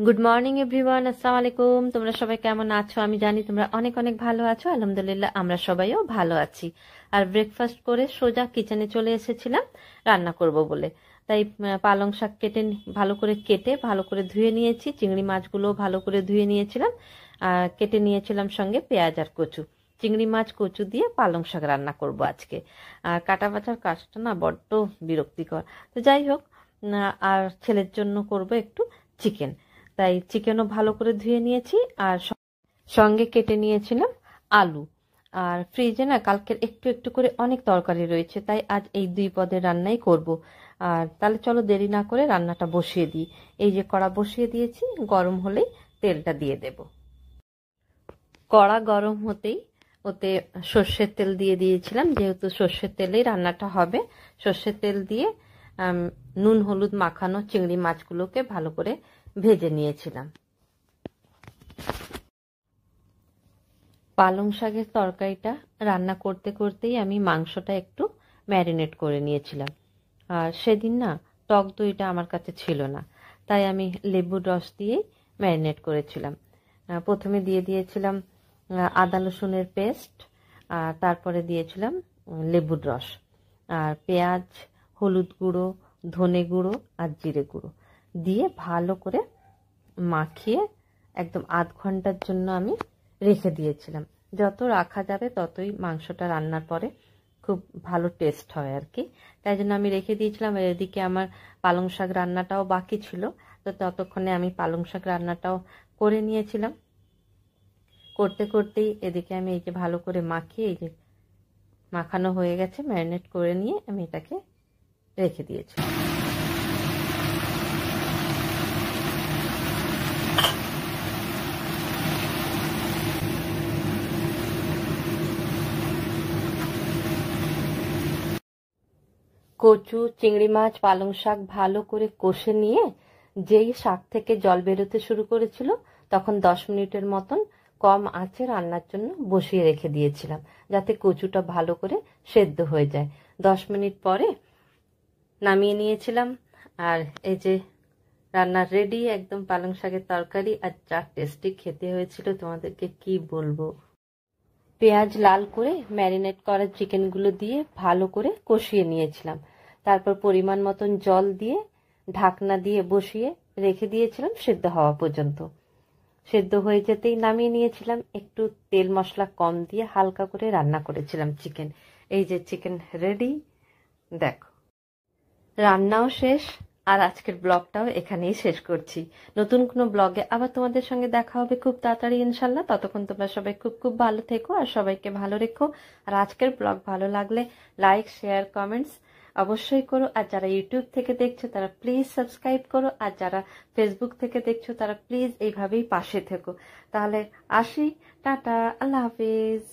Good morning everyone, আসসালামু আলাইকুম। তোমরা সবাই কেমন আছো? আমি জানি তোমরা অনেক অনেক ভালো আছো। আলহামদুলিল্লাহ আমরা সবাইও ভালো আছি। আর ব্রেকফাস্ট করে সোজা কিচেনে চলে এসেছিলাম রান্না করব বলে। তাই পালং শাক ভালো করে ধুয়ে নিয়েছি। চিংড়ি মাছগুলো ভালো করে ধুয়ে নিয়েছিলাম, কেটে নিয়েছিলাম, সঙ্গে পেঁয়াজ আর কচু। চিংড়ি মাছ কচু দিয়ে পালং শাক রান্না করব আজকে। আর কাটা বাছার কাজটা না বড্ড বিরক্তিকর। তো যাই হোক, আর ছেলের জন্য করব একটু চিকেন। তাই চিকেনও ভালো করে ধুয়ে নিয়েছি, আর সঙ্গে কেটে নিয়েছিলাম আলু। আর ফ্রিজে না কালকের একটু একটু করে অনেক তরকারি রয়েছে, তাই আজ এই দুই পদের রান্নাই করব। আর তাহলে চলো দেরি না করে রান্নাটা বসিয়ে দিই। এই যে কড়া বসিয়ে দিয়েছি, গরম হলেই তেলটা দিয়ে দেব। কড়া গরম হতেই ওতে সর্ষের তেল দিয়ে দিয়েছিলাম, যেহেতু সর্ষের তেলেই রান্নাটা হবে। সর্ষের তেল দিয়ে নুন হলুদ মাখানো চিংড়ি মাছগুলোকে ভালো করে ভেজে নিয়েছিলাম। পালং শাকের তরকারিটা রান্না করতে করতেই আমি মাংসটা একটু ম্যারিনেট করে নিয়েছিলাম। আর সেদিন না টক দইটা আমার কাছে ছিল না, তাই আমি লেবুর রস দিয়েই ম্যারিনেট করেছিলাম। প্রথমে দিয়ে দিয়েছিলাম আদা রসুনের পেস্ট, আর তারপরে দিয়েছিলাম লেবুর রস, আর পেঁয়াজ, হলুদ গুঁড়ো, ধনে গুঁড়ো আর জিরে গুঁড়ো দিয়ে ভালো করে মাখিয়ে একদম আধ ঘন্টার জন্য আমি রেখে দিয়েছিলাম। যত রাখা যাবে ততই মাংসটা রান্নার পরে খুব ভালো টেস্ট হয় আর কি। তাই জন্য আমি রেখে দিয়েছিলাম। আর এদিকে আমার পালং শাক রান্নাটাও বাকি ছিল, তো ততক্ষণে আমি পালং শাক রান্নাটাও করে নিয়েছিলাম। করতে করতেই এদিকে আমি এই যে ভালো করে মাখিয়ে, এই যে মাখানো হয়ে গেছে, ম্যারিনেট করে নিয়ে আমি এটাকে রেখে দিয়েছিলাম। কচু, চিংড়ি মাছ, পালং শাক ভালো করে কষে নিয়ে যেই শাক থেকে জল বেরোতে শুরু করেছিল, তখন 10 মিনিটের মতন কম আঁচে রান্নার জন্য বসিয়ে রেখে দিয়েছিলাম, যাতে কচুটা ভালো করে সেদ্ধ হয়ে যায়। 10 মিনিট পরে নামিয়ে নিয়েছিলাম। আর এই যে রান্নার রেডি একদম পালং শাকের তরকারি। আর যা টেস্টি খেতে হয়েছিল তোমাদেরকে কি বলবো। পেঁয়াজ লাল করে ম্যারিনেট করা চিকেনগুলো দিয়ে ভালো করে কষিয়ে নিয়েছিলাম। তারপর পরিমাণ মতন জল দিয়ে ঢাকনা দিয়ে বসিয়ে রেখে দিয়েছিলাম সেদ্ধ হওয়া পর্যন্ত। সেদ্ধ হয়ে যেতেই নামিয়ে নিয়েছিলাম। একটু তেল মশলা কম দিয়ে হালকা করে রান্না করেছিলাম চিকেন। এই যে চিকেন রেডি, দেখো। রান্নাও শেষ, আর আজকের ব্লগটাও এখানেই শেষ করছি। নতুন কোনো ব্লগে আবার তোমাদের সঙ্গে দেখা হবে খুব তাড়াতাড়ি ইনশাল্লাহ। ততক্ষণ তোমরা সবাই খুব খুব ভালো থেকো আর সবাইকে ভালো রেখো। আর আজকের ব্লগ ভালো লাগলে লাইক, শেয়ার, কমেন্টস অবশ্যই করো। আর যারা ইউটিউব থেকে দেখছো তারা প্লিজ সাবস্ক্রাইব করো, আর যারা ফেসবুক থেকে দেখছো তারা প্লিজ এইভাবেই পাশে থেকো। তাহলে আসি, টাটা, আল্লাহ হাফিজ।